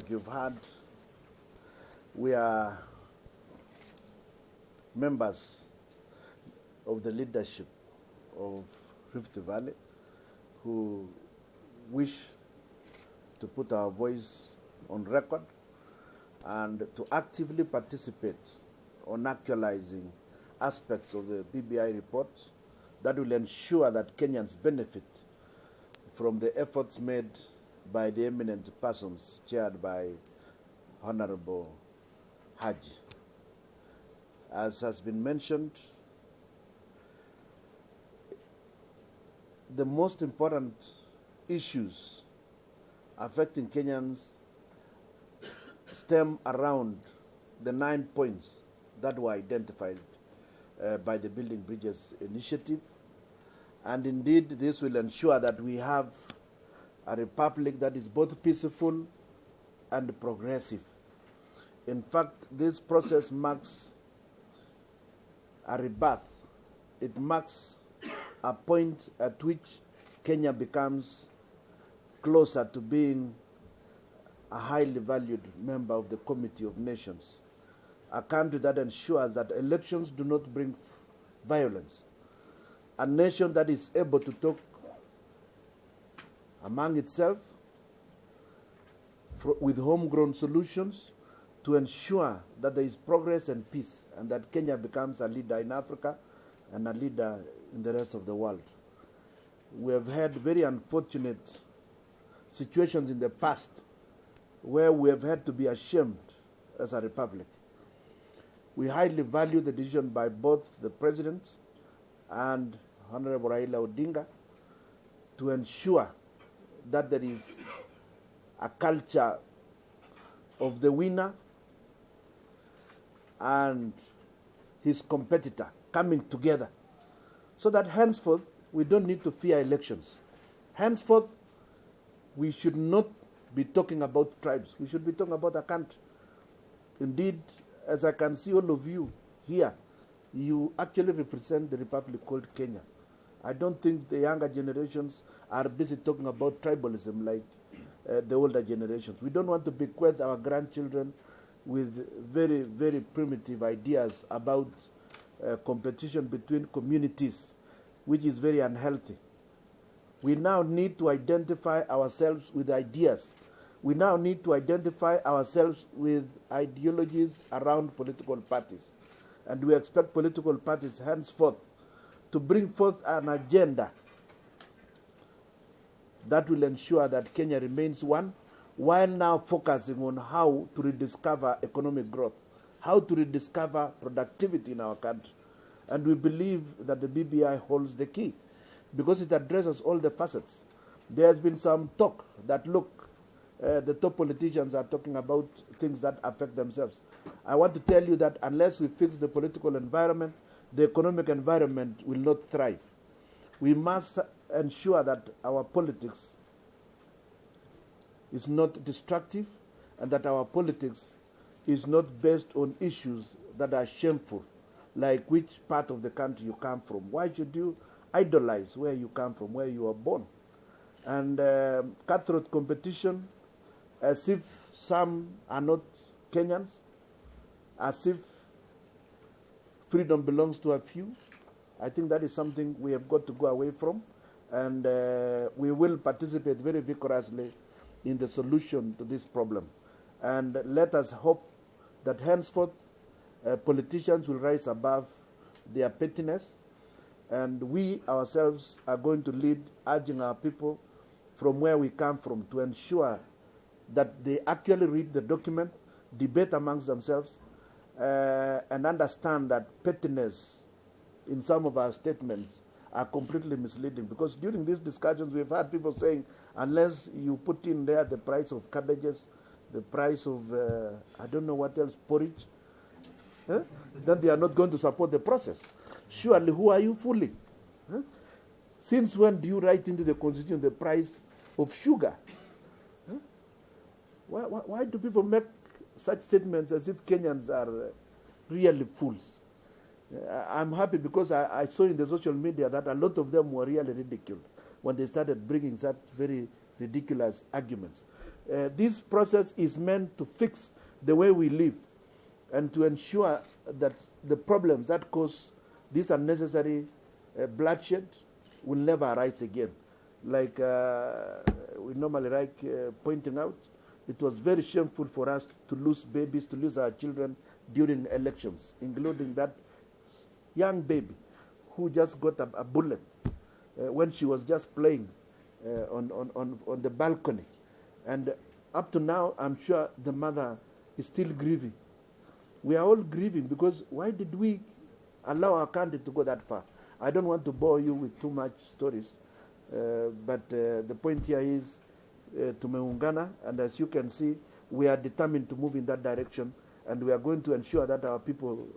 like you've heard, we are members of the leadership of Rift Valley who wish to put our voice on record and to actively participate on actualizing aspects of the BBI report that will ensure that Kenyans benefit from the efforts made by the eminent persons chaired by Honorable Haji. As has been mentioned, the most important issues affecting Kenyans stem around the 9 points that were identified by the Building Bridges initiative. And indeed, this will ensure that we have a republic that is both peaceful and progressive. In fact, this process marks a rebirth. It marks a point at which Kenya becomes closer to being a highly valued member of the Committee of Nations, a country that ensures that elections do not bring violence, a nation that is able to talk among itself with homegrown solutions to ensure that there is progress and peace, and that Kenya becomes a leader in Africa and a leader in the rest of the world. We have had very unfortunate situations in the past where we have had to be ashamed as a republic. We highly value the decision by both the President and Honorable Raila Odinga to ensure that there is a culture of the winner and his competitor coming together, so that henceforth we don't need to fear elections. Henceforth, we should not be talking about tribes. We should be talking about a country. Indeed, as I can see all of you here, you actually represent the republic called Kenya. I don't think the younger generations are busy talking about tribalism like the older generations. We don't want to bequeath our grandchildren with very, very primitive ideas about competition between communities, which is very unhealthy. We now need to identify ourselves with ideas. We now need to identify ourselves with ideologies around political parties. And we expect political parties henceforth to bring forth an agenda that will ensure that Kenya remains one, while now focusing on how to rediscover economic growth, how to rediscover productivity in our country. And we believe that the BBI holds the key because it addresses all the facets. There has been some talk that, look, the top politicians are talking about things that affect themselves. I want to tell you that unless we fix the political environment, the economic environment will not thrive. We must ensure that our politics is not destructive and that our politics is not based on issues that are shameful, like which part of the country you come from. Why should you idolize where you come from, where you were born? And cutthroat competition, as if some are not Kenyans, as if freedom belongs to a few. I think that is something we have got to go away from, and we will participate very vigorously in the solution to this problem. And let us hope that henceforth politicians will rise above their pettiness, and we ourselves are going to lead, urging our people from where we come from to ensure that they actually read the document, debate amongst themselves, and understand that pettiness in some of our statements are completely misleading. Because during these discussions, we've had people saying, unless you put in there the price of cabbages, the price of, I don't know what else, porridge, then they are not going to support the process. Surely, who are you fooling? Since when do you write into the Constitution the price of sugar? Why do people make such statements as if Kenyans are really fools? I'm happy because I saw in the social media that a lot of them were really ridiculed when they started bringing such very ridiculous arguments. This process is meant to fix the way we live and to ensure that the problems that cause this unnecessary bloodshed will never arise again. Like we normally like pointing out, it was very shameful for us to lose babies, to lose our children during elections, including that young baby who just got a bullet when she was just playing on the balcony. And up to now, I'm sure the mother is still grieving. We are all grieving because why did we allow our country to go that far? I don't want to bore you with too much stories, but the point here is tumeungana, and as you can see, we are determined to move in that direction, and we are going to ensure that our people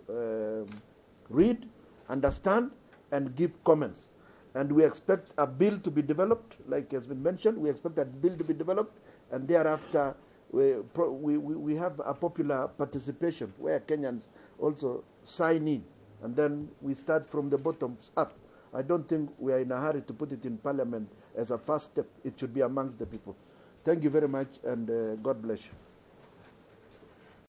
read, understand, and give comments. And we expect a bill to be developed, like has been mentioned. We expect that bill to be developed, and thereafter we have a popular participation where Kenyans also sign in, and then we start from the bottoms up. I don't think we are in a hurry to put it in Parliament as a first step. It should be amongst the people. Thank you very much, and God bless you.